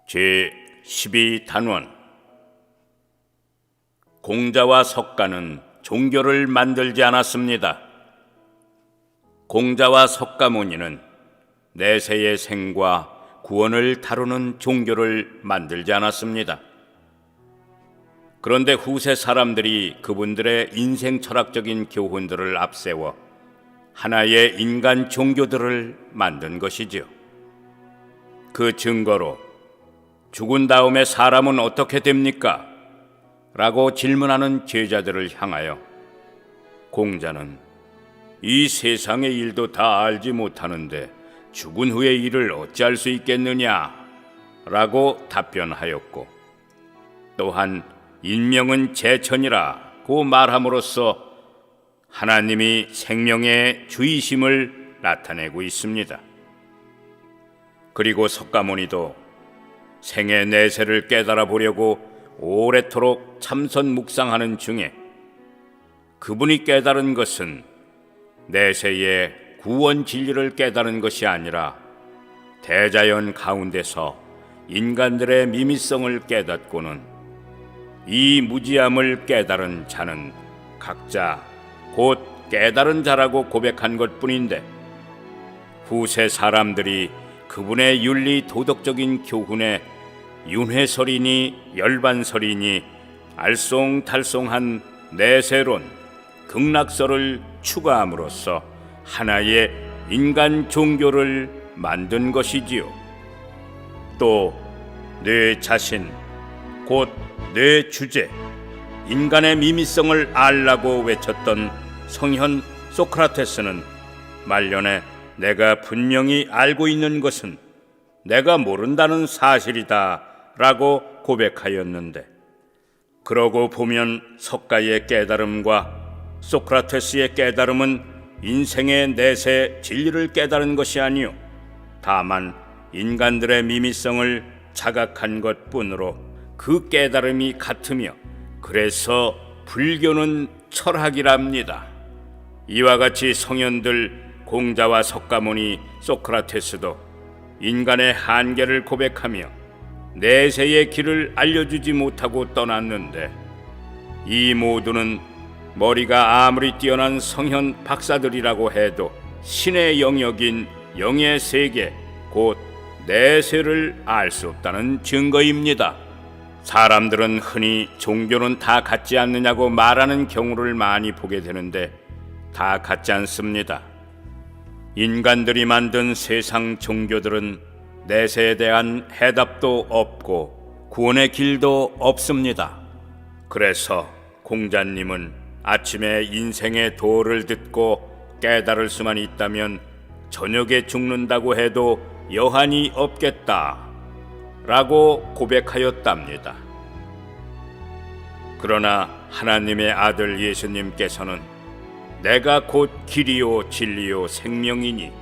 제12단원 공자와 석가는 종교를 만들지 않았습니다. 공자와 석가모니는 내세의 생과 구원을 다루는 종교를 만들지 않았습니다. 그런데 후세 사람들이 그분들의 인생 철학적인 교훈들을 앞세워 하나의 인간 종교들을 만든 것이지요. 그 증거로 죽은 다음에 사람은 어떻게 됩니까? 라고 질문하는 제자들을 향하여 공자는 이 세상의 일도 다 알지 못하는데 죽은 후의 일을 어찌할 수 있겠느냐? 라고 답변하였고, 또한 인명은 제천이라고 말함으로써 하나님이 생명의 주이심을 나타내고 있습니다. 그리고 석가모니도 생의 내세를 깨달아 보려고 오래도록 참선 묵상하는 중에 그분이 깨달은 것은 내세의 구원 진리를 깨달은 것이 아니라 대자연 가운데서 인간들의 미미성을 깨닫고는 이 무지함을 깨달은 자는 각자 곧 깨달은 자라고 고백한 것뿐인데, 후세 사람들이 그분의 윤리 도덕적인 교훈에 윤회설이니 열반설이니 알쏭달쏭한 내세론, 극락설을 추가함으로써 하나의 인간 종교를 만든 것이지요. 또 내 자신, 곧 내 주제, 인간의 미미성을 알라고 외쳤던 성현 소크라테스는 말년에 내가 분명히 알고 있는 것은 내가 모른다는 사실이다 라고 고백하였는데, 그러고 보면 석가의 깨달음과 소크라테스의 깨달음은 인생의 내세 진리를 깨달은 것이 아니요 다만 인간들의 미미성을 자각한 것뿐으로 그 깨달음이 같으며, 그래서 불교는 철학이랍니다. 이와 같이 성현들 공자와 석가모니, 소크라테스도 인간의 한계를 고백하며 내세의 길을 알려주지 못하고 떠났는데, 이 모두는 머리가 아무리 뛰어난 성현 박사들이라고 해도 신의 영역인 영의 세계, 곧 내세를 알 수 없다는 증거입니다. 사람들은 흔히 종교는 다 같지 않느냐고 말하는 경우를 많이 보게 되는데 다 같지 않습니다. 인간들이 만든 세상 종교들은 내세에 대한 해답도 없고 구원의 길도 없습니다. 그래서 공자님은 아침에 인생의 도를 듣고 깨달을 수만 있다면 저녁에 죽는다고 해도 여한이 없겠다 라고 고백하였답니다. 그러나 하나님의 아들 예수님께서는 내가 곧 길이요 진리요 생명이니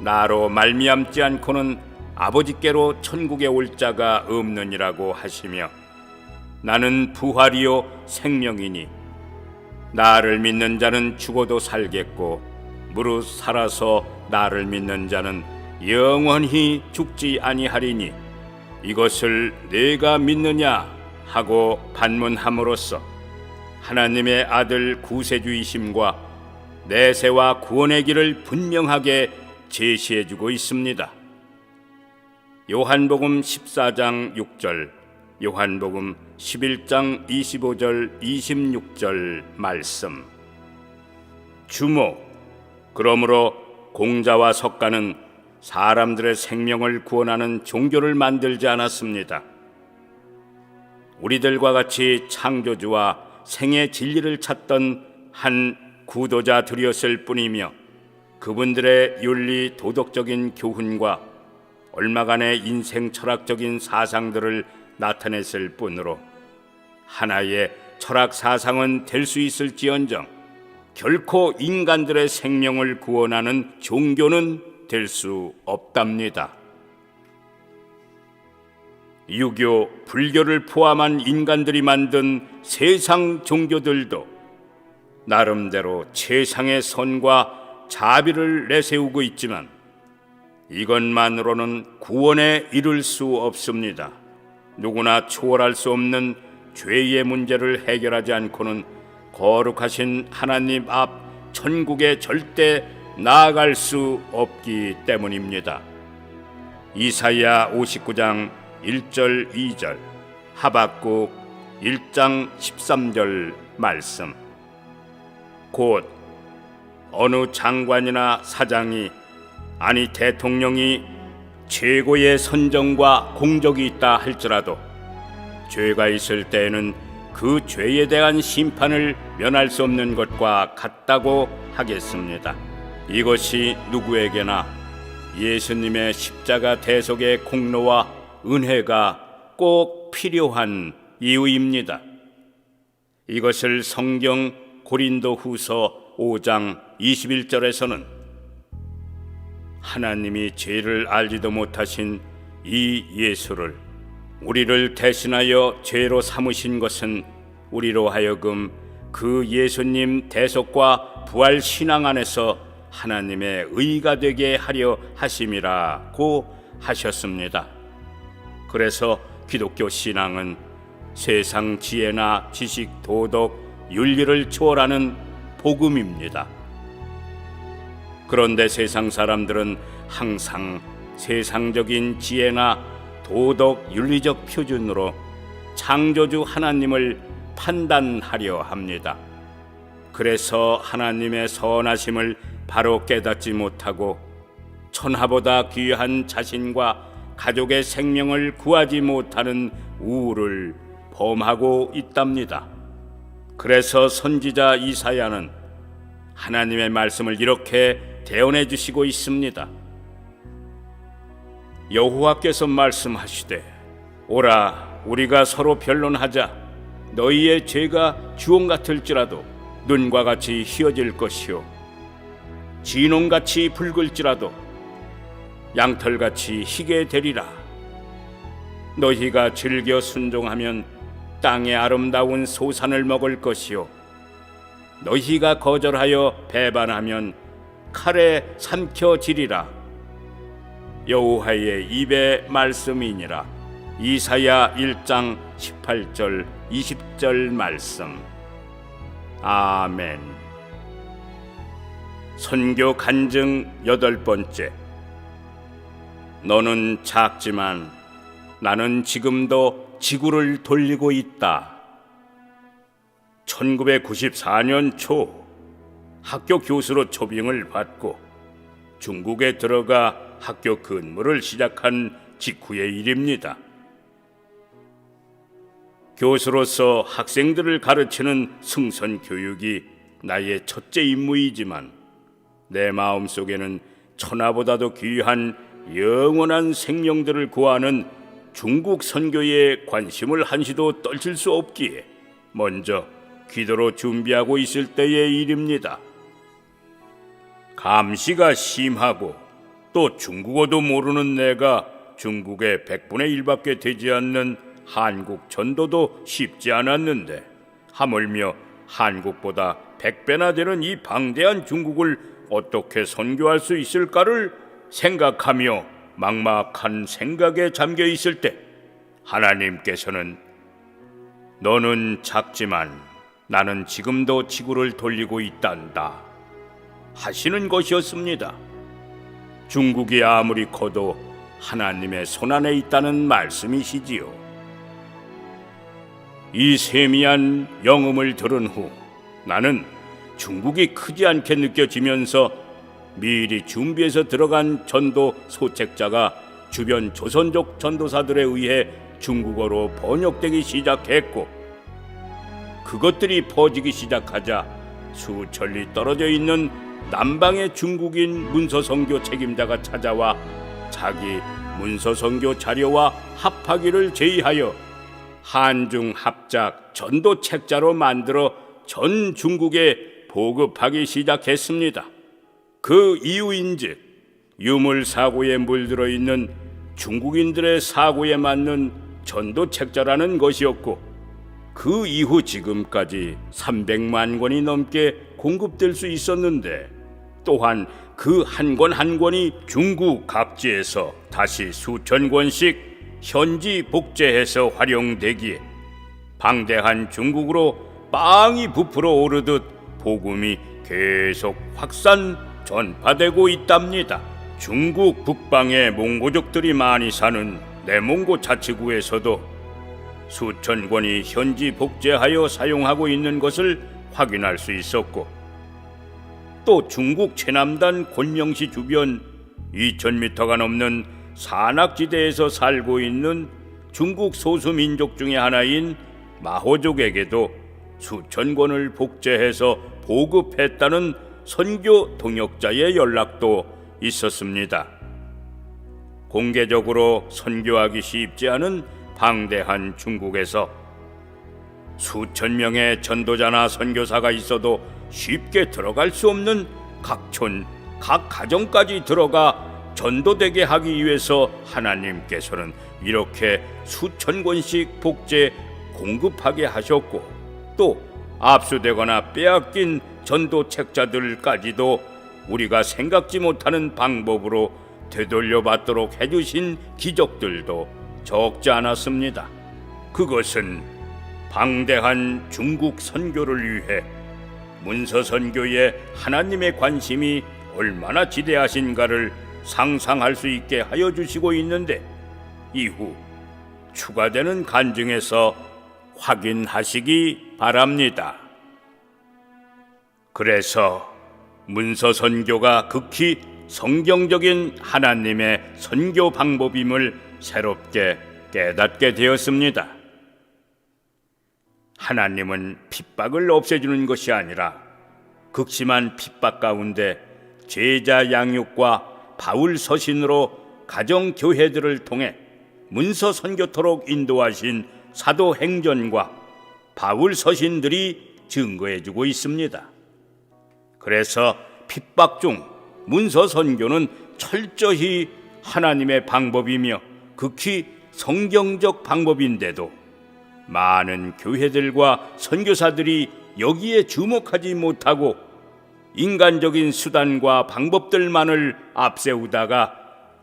나로 말미암지 않고는 아버지께로 천국에 올 자가 없느니라고 하시며, 나는 부활이요 생명이니 나를 믿는 자는 죽어도 살겠고 무릇 살아서 나를 믿는 자는 영원히 죽지 아니하리니 이것을 네가 믿느냐 하고 반문함으로써 하나님의 아들 구세주이심과 내세와 구원의 길을 분명하게 제시해주고 있습니다. 요한복음 14장 6절, 요한복음 11장 25절 26절 말씀. 주목. 그러므로 공자와 석가는 사람들의 생명을 구원하는 종교를 만들지 않았습니다. 우리들과 같이 창조주와 생의 진리를 찾던 한 구도자들이었을 뿐이며, 그분들의 윤리 도덕적인 교훈과 얼마간의 인생 철학적인 사상들을 나타냈을 뿐으로 하나의 철학 사상은 될 수 있을지언정 결코 인간들의 생명을 구원하는 종교는 될 수 없답니다. 유교, 불교를 포함한 인간들이 만든 세상 종교들도 나름대로 최상의 선과 자비를 내세우고 있지만 이것만으로는 구원에 이를 수 없습니다. 누구나 초월할 수 없는 죄의 문제를 해결하지 않고는 거룩하신 하나님 앞 천국에 절대 나아갈 수 없기 때문입니다. 이사야 59장 1절 2절, 하박국 1장 13절 말씀. 곧 어느 장관이나 사장이, 아니 대통령이 최고의 선정과 공적이 있다 할지라도 죄가 있을 때에는 그 죄에 대한 심판을 면할 수 없는 것과 같다고 하겠습니다. 이것이 누구에게나 예수님의 십자가 대속의 공로와 은혜가 꼭 필요한 이유입니다. 이것을 성경 고린도후서 5장 21절에서는 하나님이 죄를 알지도 못하신 이 예수를 우리를 대신하여 죄로 삼으신 것은 우리로 하여금 그 예수님 대속과 부활 신앙 안에서 하나님의 의가 되게 하려 하심이라고 하셨습니다. 그래서 기독교 신앙은 세상 지혜나 지식, 도덕, 윤리를 초월하는 복음입니다. 그런데 세상 사람들은 항상 세상적인 지혜나 도덕, 윤리적 표준으로 창조주 하나님을 판단하려 합니다. 그래서 하나님의 선하심을 바로 깨닫지 못하고 천하보다 귀한 자신과 가족의 생명을 구하지 못하는 우울을 범하고 있답니다. 그래서 선지자 이사야는 하나님의 말씀을 이렇게 대언해 주시고 있습니다. 여호와께서 말씀하시되, 오라, 우리가 서로 변론하자. 너희의 죄가 주홍 같을지라도 눈과 같이 희어질 것이요 진홍같이 붉을지라도 양털같이 희게 되리라. 너희가 즐겨 순종하면 땅의 아름다운 소산을 먹을 것이요 너희가 거절하여 배반하면 칼에 삼켜지리라. 여호와의 입의 말씀이니라. 이사야 1장 18절 20절 말씀. 아멘. 선교 간증 8번째. 너는 작지만 나는 지금도 지구를 돌리고 있다. 1994년 초 학교 교수로 초빙을 받고 중국에 들어가 학교 근무를 시작한 직후의 일입니다. 교수로서 학생들을 가르치는 승선 교육이 나의 첫째 임무이지만 내 마음속에는 천하보다도 귀한 영원한 생명들을 구하는 중국 선교에 관심을 한시도 떨칠 수 없기에 먼저 기도로 준비하고 있을 때의 일입니다. 감시가 심하고 또 중국어도 모르는 내가 중국의 100분의 1밖에 되지 않는 한국 전도도 쉽지 않았는데 하물며 한국보다 100배나 되는 이 방대한 중국을 어떻게 선교할 수 있을까를 생각하며 막막한 생각에 잠겨 있을 때 하나님께서는 너는 작지만 나는 지금도 지구를 돌리고 있단다 하시는 것이었습니다. 중국이 아무리 커도 하나님의 손안에 있다는 말씀이시지요. 이 세미한 영음을 들은 후 나는 중국이 크지 않게 느껴지면서 미리 준비해서 들어간 전도 소책자가 주변 조선족 전도사들에 의해 중국어로 번역되기 시작했고 그것들이 퍼지기 시작하자 수천리 떨어져 있는 남방의 중국인 문서선교 책임자가 찾아와 자기 문서선교 자료와 합하기를 제의하여 한중 합작 전도 책자로 만들어 전 중국에 보급하기 시작했습니다. 그 이유인즉 유물 사고에 물들어 있는 중국인들의 사고에 맞는 전도 책자라는 것이었고 그 이후 지금까지 300만 권이 넘게 공급될 수 있었는데 또한 그 한 권 한 권이 중국 각지에서 다시 수천 권씩 현지 복제해서 활용되기에 방대한 중국으로 빵이 부풀어 오르듯 복음이 계속 확산 전파되고 있답니다. 중국 북방에 몽고족들이 많이 사는 내몽고 자치구에서도 수천 권이 현지 복제하여 사용하고 있는 것을 확인할 수 있었고, 또 중국 최남단 곤명시 주변 2000m가 넘는 산악지대에서 살고 있는 중국 소수민족 중의 하나인 마호족에게도 수천 권을 복제해서 보급했다는 선교 동역자의 연락도 있었습니다. 공개적으로 선교하기 쉽지 않은 방대한 중국에서 수천 명의 전도자나 선교사가 있어도 쉽게 들어갈 수 없는 각 촌, 각 가정까지 들어가 전도되게 하기 위해서 하나님께서는 이렇게 수천 권씩 복제 공급하게 하셨고, 또 압수되거나 빼앗긴 전도책자들까지도 우리가 생각지 못하는 방법으로 되돌려받도록 해주신 기적들도 적지 않았습니다. 그것은 방대한 중국 선교를 위해 문서선교에 하나님의 관심이 얼마나 지대하신가를 상상할 수 있게 하여 주시고 있는데, 이후 추가되는 간증에서 확인하시기 바랍니다. 그래서 문서선교가 극히 성경적인 하나님의 선교 방법임을 새롭게 깨닫게 되었습니다. 하나님은 핍박을 없애주는 것이 아니라 극심한 핍박 가운데 제자 양육과 바울 서신으로 가정교회들을 통해 문서 선교토록 인도하신 사도행전과 바울 서신들이 증거해주고 있습니다. 그래서 핍박 중 문서 선교는 철저히 하나님의 방법이며 극히 성경적 방법인데도 많은 교회들과 선교사들이 여기에 주목하지 못하고 인간적인 수단과 방법들만을 앞세우다가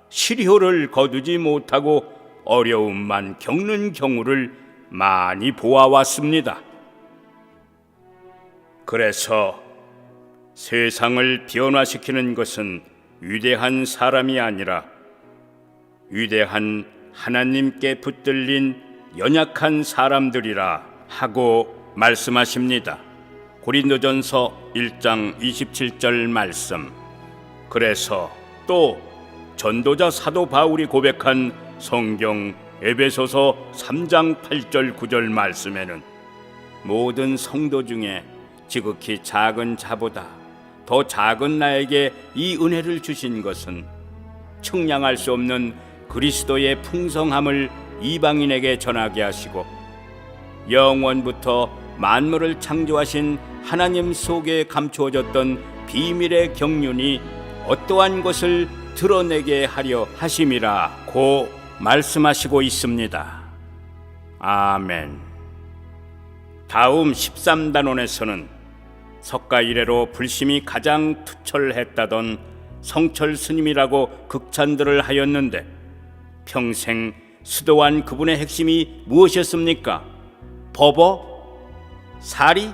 실효를 거두지 못하고 어려움만 겪는 경우를 많이 보아왔습니다. 그래서 세상을 변화시키는 것은 위대한 사람이 아니라 위대한 하나님께 붙들린 연약한 사람들이라 하고 말씀하십니다. 고린도전서 1장 27절 말씀. 그래서 또 전도자 사도 바울이 고백한 성경 에베소서 3장 8절 9절 말씀에는 모든 성도 중에 지극히 작은 자보다 더 작은 나에게 이 은혜를 주신 것은 측량할 수 없는 그리스도의 풍성함을 이방인에게 전하게 하시고 영원부터 만물을 창조하신 하나님 속에 감추어졌던 비밀의 경륜이 어떠한 것을 드러내게 하려 하심이라 고 말씀하시고 있습니다. 아멘. 다음 13단원에서는 석가 이래로 불심이 가장 투철했다던 성철 스님이라고 극찬들을 하였는데 평생 수도한 그분의 핵심이 무엇이었습니까? 법어? 사리?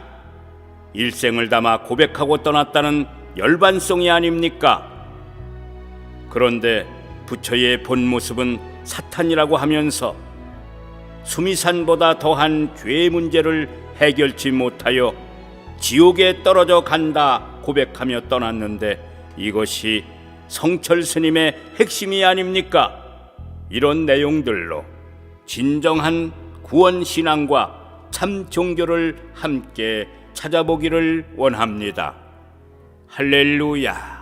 일생을 담아 고백하고 떠났다는 열반송이 아닙니까? 그런데 부처의 본 모습은 사탄이라고 하면서 수미산보다 더한 죄의 문제를 해결치 못하여 지옥에 떨어져 간다 고백하며 떠났는데 이것이 성철 스님의 핵심이 아닙니까? 이런 내용들로 진정한 구원 신앙과 참 종교를 함께 찾아보기를 원합니다. 할렐루야.